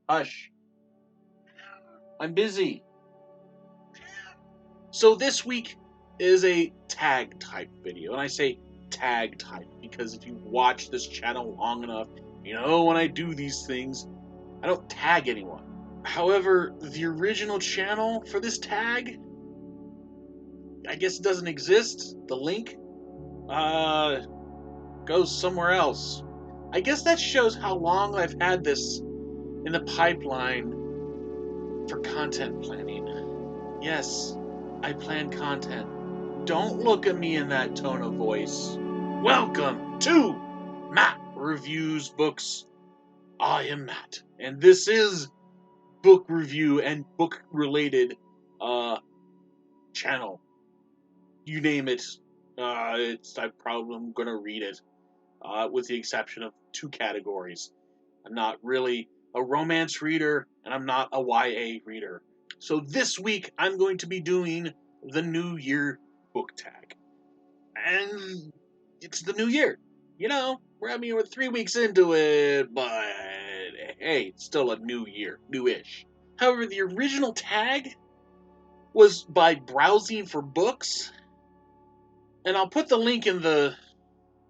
Hush. I'm busy. So this week is a tag type video, and I say tag type because if you watch this channel long enough, you know when I do these things, I don't tag anyone. However, the original channel for this tag, I guess it doesn't exist. The link goes somewhere else. I guess that shows how long I've had this in the pipeline for content planning. Yes, I plan content. Don't look at me in that tone of voice. Welcome to Matt Reviews Books. I am Matt, and this is book review and book related channel. You name it, I'm probably gonna read it. With the exception of two categories. I'm not really a romance reader, and I'm not a YA reader. So this week, I'm going to be doing the New Year book tag. And it's the new year. You know, we're 3 weeks into it, but hey, it's still a new year, newish. However, the original tag was by browsing for books, and I'll put the link in the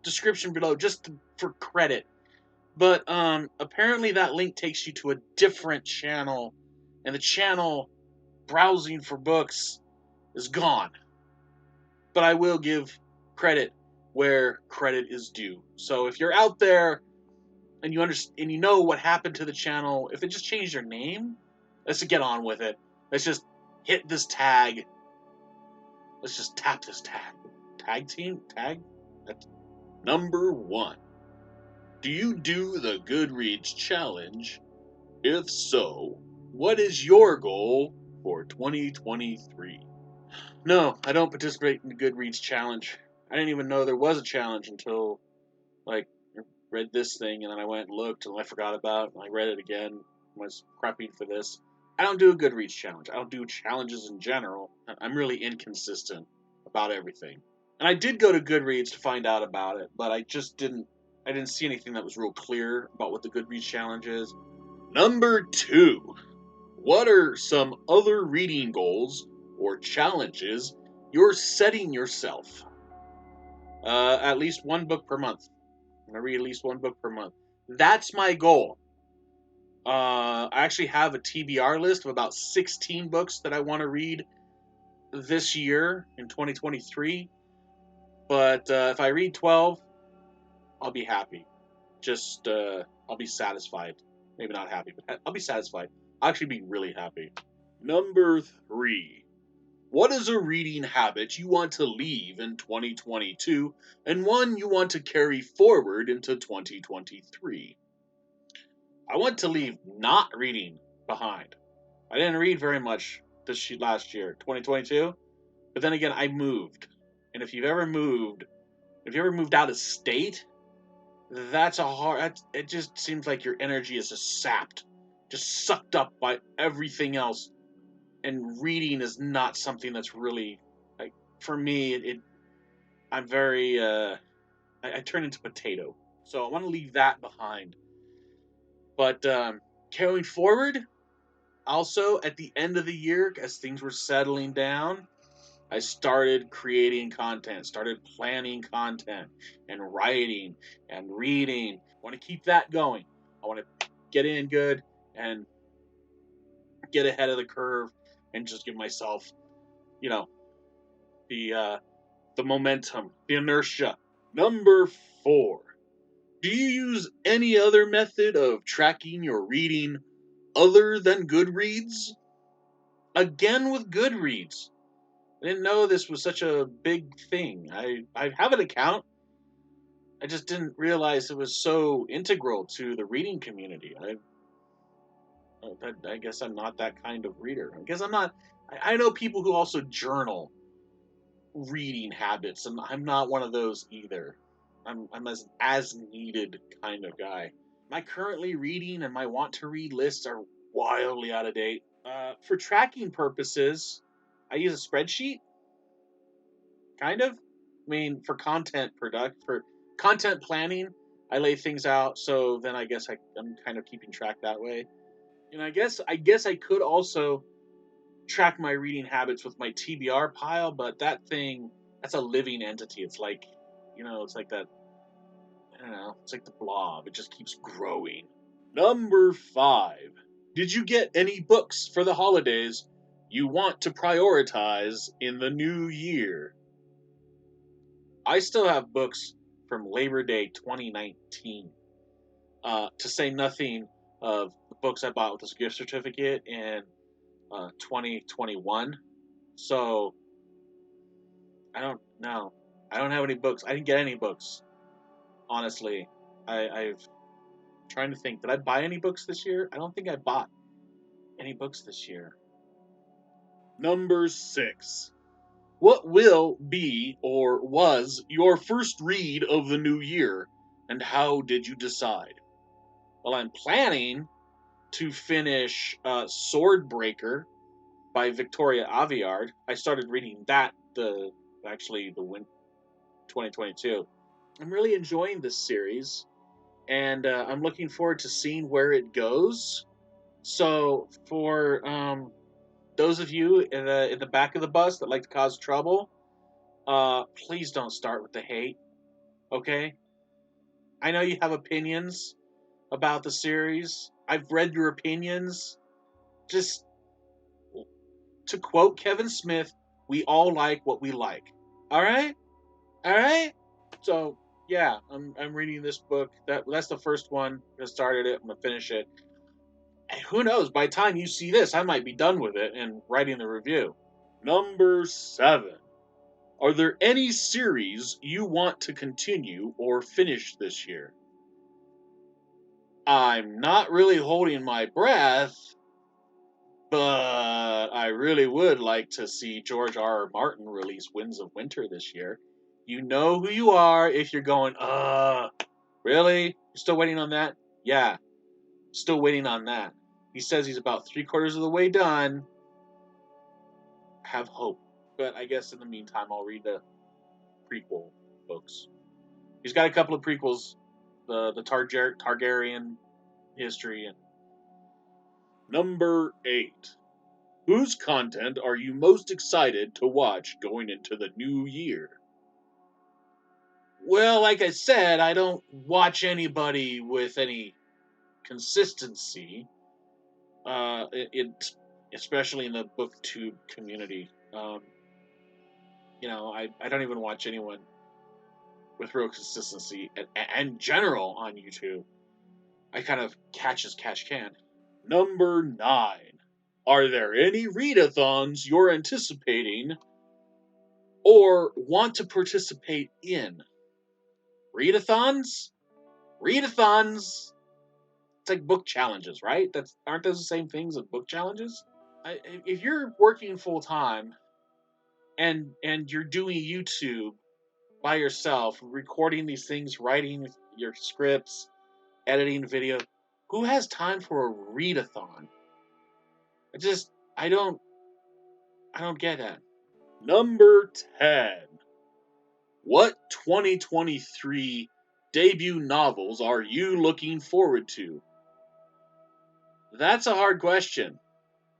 description below just for credit. But apparently that link takes you to a different channel, and the channel browsing for books is gone. But I will give credit where credit is due. So if you're out there and you understand and you know what happened to the channel, if they just changed their name, let's just get on with it. Let's just hit this tag. Let's just tap this tag. Tag team? Tag? That's number 1. Do you do the Goodreads challenge? If so, what is your goal for 2023? No, I don't participate in the Goodreads challenge. I didn't even know there was a challenge until, I read this thing, and then I went and looked, and I forgot about it, and I read it again. I was prepping for this. I don't do a Goodreads challenge. I don't do challenges in general. I'm really inconsistent about everything. And I did go to Goodreads to find out about it, but I didn't see anything that was real clear about what the Goodreads challenge is. Number 2. What are some other reading goals or challenges you're setting yourself? At least one book per month. I'm going to read at least one book per month. That's my goal. I actually have a TBR list of about 16 books that I want to read this year in 2023. But if I read 12, I'll be happy. I'll be satisfied. Maybe not happy, but I'll be satisfied. I'll actually be really happy. Number 3. What is a reading habit you want to leave in 2022 and one you want to carry forward into 2023? I want to leave not reading behind. I didn't read very much this last year, 2022, but then again, I moved. And if you've ever moved out of state, it just seems like your energy is just sapped, just sucked up by everything else. And reading is not something that's really, for me, I'm very, I turn into potato. So I want to leave that behind. But carrying forward, also at the end of the year, as things were settling down, I started creating content, started planning content, and writing and reading. I want to keep that going. I want to get in good and get ahead of the curve and just give myself, the momentum, the inertia. Number 4. Do you use any other method of tracking your reading other than Goodreads? Again with Goodreads. I didn't know this was such a big thing. I have an account. I just didn't realize it was so integral to the reading community. I guess I'm not that kind of reader. I guess I'm not. I know people who also journal reading habits, and I'm not one of those either. I'm as needed kind of guy. My currently reading and my want to read lists are wildly out of date. For tracking purposes, I use a spreadsheet. Kind of. I mean, for content planning, I lay things out, so then I guess I'm kind of keeping track that way. And I guess I could also track my reading habits with my TBR pile, but that's a living entity. It's like, it's like that. I don't know. It's like the blob. It just keeps growing. Number 5. Did you get any books for the holidays you want to prioritize in the new year? I still have books from Labor Day 2019. To say nothing of the books I bought with this gift certificate in 2021. So I don't know. I don't have any books. I didn't get any books. Honestly, I've trying to think. Did I buy any books this year? I don't think I bought any books this year. Number 6. What will be or was your first read of the new year, and how did you decide? Well, I'm planning to finish Swordbreaker by Victoria Aveyard. I started reading that the 2022. I'm really enjoying this series, and I'm looking forward to seeing where it goes. So, for those of you in the back of the bus that like to cause trouble, please don't start with the hate. Okay? I know you have opinions about the series. I've read your opinions. Just to quote Kevin Smith, we all like what we like. All right? All right? So, yeah, I'm reading this book. That's the first one. I started it. I'm gonna finish it. And who knows? By the time you see this, I might be done with it and writing the review. Number 7. Are there any series you want to continue or finish this year? I'm not really holding my breath, but I really would like to see George R. R. Martin release Winds of Winter this year. You know who you are if you're going, really? You're still waiting on that? Yeah, still waiting on that. He says he's about 3/4 of the way done. Have hope. But I guess in the meantime, I'll read the prequel books. He's got a couple of prequels, the Targaryen history. And number 8. Whose content are you most excited to watch going into the new year? Well, like I said, I don't watch anybody with any consistency. Especially in the Booktube community. I don't even watch anyone with real consistency and general on YouTube. I kind of catch as catch can. Number 9. Are there any readathons you're anticipating or want to participate in? Readathons? Readathons? It's like book challenges, right? Aren't those the same things as book challenges? If you're working full time and you're doing YouTube by yourself, recording these things, writing your scripts, editing video, who has time for a readathon? I don't get that. Number 10. What 2023 debut novels are you looking forward to? That's a hard question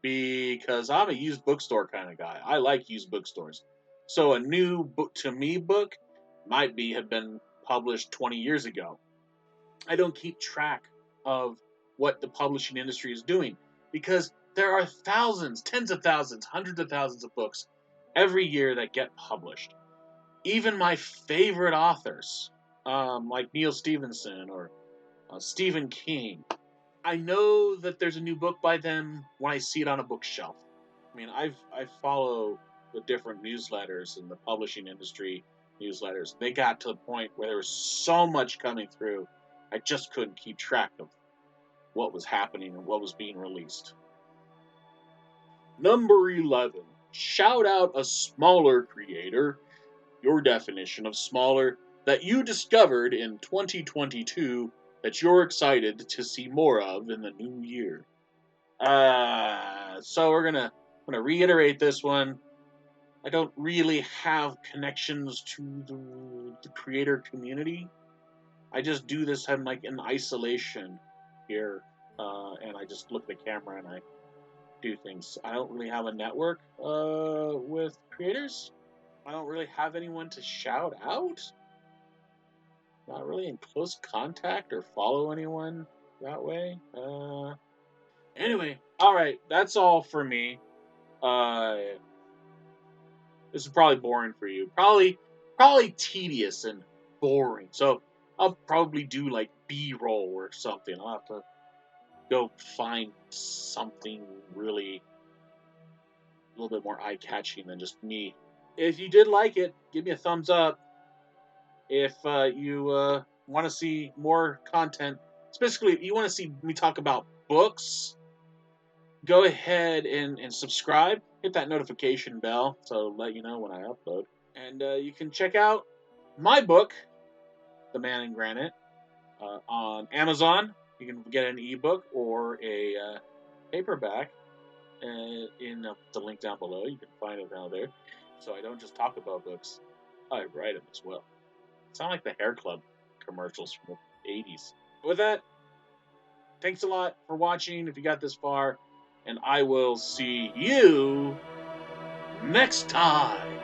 because I'm a used bookstore kind of guy. I like used bookstores. So a new book to me book might have been published 20 years ago. I don't keep track of what the publishing industry is doing because there are thousands, tens of thousands, hundreds of thousands of books every year that get published. Even my favorite authors, like Neil Stephenson or Stephen King, I know that there's a new book by them when I see it on a bookshelf. I mean, I follow the different newsletters in the publishing industry newsletters. They got to the point where there was so much coming through, I just couldn't keep track of what was happening and what was being released. Number 11. Shout out a smaller creator, your definition of smaller, that you discovered in 2022 that you're excited to see more of in the new year. So I'm gonna reiterate this one. I don't really have connections to the creator community. I just do this in isolation here. and I just look at the camera and I do things. I don't really have a network with creators. I don't really have anyone to shout out. Not really in close contact or follow anyone that way. Anyway, all right, that's all for me. Uh, this is probably boring for you. Probably tedious and boring. So I'll probably do like B-roll or something. I'll have to go find something really a little bit more eye-catching than just me. If you did like it, give me a thumbs up. If you want to see more content, specifically if you want to see me talk about books, go ahead and subscribe. Hit that notification bell so it'll let you know when I upload. And you can check out my book, The Man in Granite, on Amazon. You can get an ebook or a paperback in the link down below. You can find it down there. So I don't just talk about books, I write them as well. Sound like the Hair Club commercials from the 80s. With that, thanks a lot for watching if you got this far, and I will see you next time.